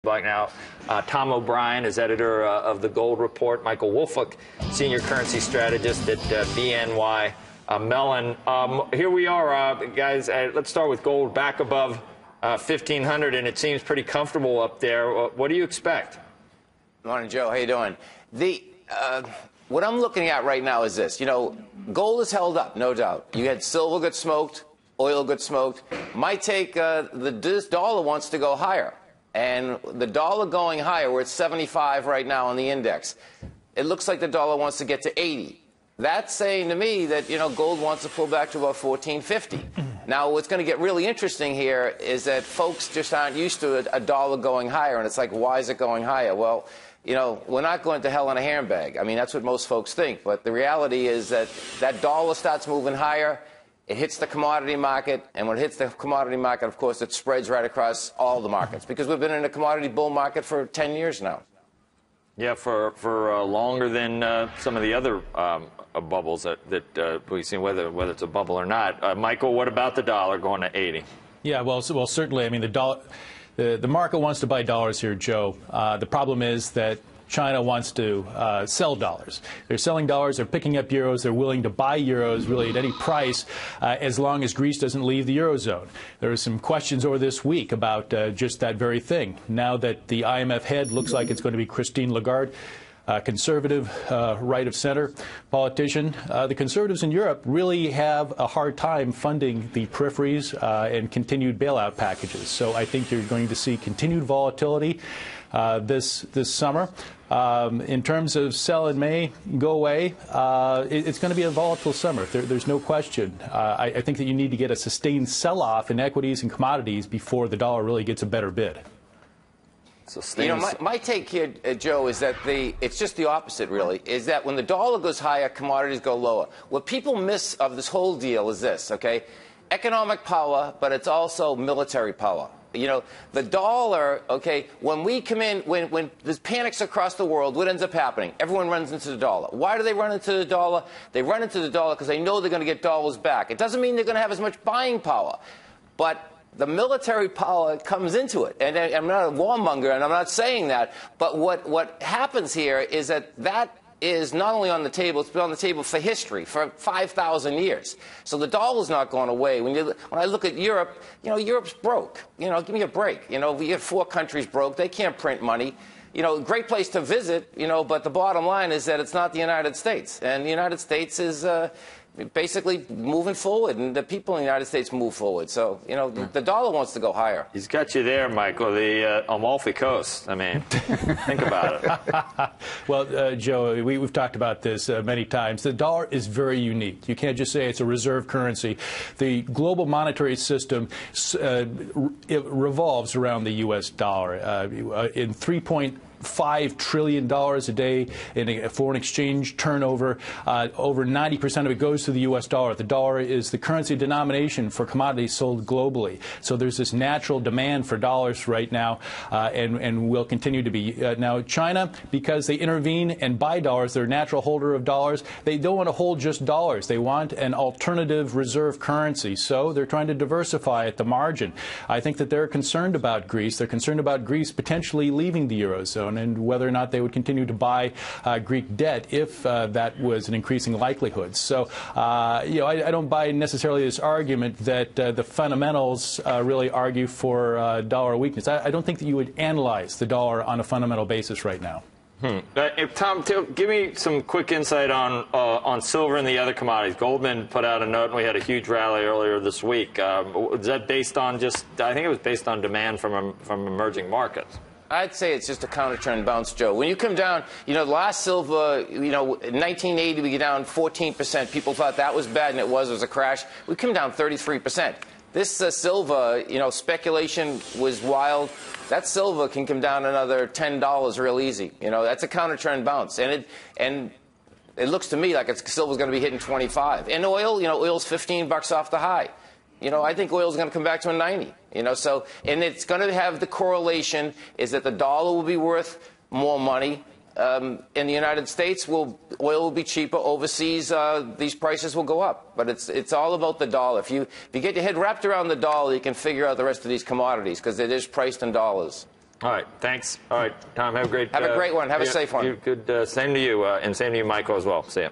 by now. Tom O'Brien is editor of the Gold Report. Michael Woolfolk, senior currency strategist at BNY Mellon. Here we are, guys. Let's start with gold back above 1,500, and it seems pretty comfortable up there. What do you expect? Morning, Joe. How you doing? What I'm looking at right now is this. You know, gold is held up, no doubt. You had silver get smoked, oil get smoked. My take, this dollar wants to go higher. And the dollar going higher, we're at 75 right now on the index. It looks like the dollar wants to get to 80. That's saying to me that, you know, gold wants to pull back to about 1450. Now, what's going to get really interesting here is that folks just aren't used to a dollar going higher. And it's like, why is it going higher? Well, you know, we're not going to hell in a handbag. I mean, that's what most folks think. But the reality is that that dollar starts moving higher. It hits the commodity market. And when it hits the commodity market, of course, it spreads right across all the markets. Because we've been in a commodity bull market for 10 years now. Yeah, for longer than some of the other bubbles that we've seen, whether it's a bubble or not. Michael, what about the dollar going to 80? Yeah, well, certainly. I mean, the market wants to buy dollars here, Joe. The problem is that China wants to sell dollars. They're selling dollars. They're picking up euros. They're willing to buy euros really at any price as long as Greece doesn't leave the Eurozone. There are some questions over this week about just that very thing. Now that the IMF head looks like it's going to be Christine Lagarde, conservative, right-of-center politician. The conservatives in Europe really have a hard time funding the peripheries and continued bailout packages. So I think you're going to see continued volatility this summer. In terms of sell in May, go away, it's going to be a volatile summer. There's no question. I think that you need to get a sustained sell-off in equities and commodities before the dollar really gets a better bid. You know, my take here, Joe, is that it's just the opposite, really, is that when the dollar goes higher, commodities go lower. What people miss of this whole deal is this, okay? Economic power, but it's also military power. You know, the dollar, okay, when we come in, when there's panics across the world, what ends up happening? Everyone runs into the dollar. Why do they run into the dollar? They run into the dollar because they know they're going to get dollars back. It doesn't mean they're going to have as much buying power. But the military power comes into it. And I'm not a warmonger, and I'm not saying that. But what happens here is that is not only on the table, it's been on the table for history, for 5,000 years. So the dollar's not going away. When I look at Europe, you know, Europe's broke. You know, give me a break. You know, we have 4 countries broke. They can't print money. You know, great place to visit, you know, but the bottom line is that it's not the United States. And the United States is basically moving forward, and the people in the United States move forward. So, you know, the dollar wants to go higher. He's got you there, Michael, the Amalfi Coast. I mean, think about it. Well, Joe, we've talked about this many times. The dollar is very unique. You can't just say it's a reserve currency. The global monetary system it revolves around the U.S. dollar. In $3.5 trillion a day in a foreign exchange turnover. Over 90% of it goes to the U.S. dollar. The dollar is the currency denomination for commodities sold globally. So there's this natural demand for dollars right now, and will continue to be. Now, China, because they intervene and buy dollars, they're a natural holder of dollars. They don't want to hold just dollars. They want an alternative reserve currency. So they're trying to diversify at the margin. I think that they're concerned about Greece. They're concerned about Greece potentially leaving the Eurozone, and whether or not they would continue to buy Greek debt if that was an increasing likelihood. So, you know, I don't buy necessarily this argument that the fundamentals really argue for dollar weakness. I don't think that you would analyze the dollar on a fundamental basis right now. Tom, give me some quick insight on silver and the other commodities. Goldman put out a note, and we had a huge rally earlier this week. Is that based on just, I think it was based on demand from emerging markets? I'd say it's just a counter-trend bounce, Joe. When you come down, you know, last silver, you know, in 1980, we get down 14%. People thought that was bad, and it was a crash. We come down 33%. This silver, you know, speculation was wild. That silver can come down another $10 real easy. You know, that's a counter-trend bounce. And it looks to me like silver's going to be hitting 25. And oil, you know, oil's $15 off the high. You know, I think oil's going to come back to a 90. You know, so, and it's going to have the correlation is that the dollar will be worth more money. In the United States, oil will be cheaper. Overseas, these prices will go up. But it's all about the dollar. If you get your head wrapped around the dollar, you can figure out the rest of these commodities because it is priced in dollars. All right, thanks. All right, Tom, have a great one. Have a safe one. Good. Same to you, and same to you, Michael, as well. See ya.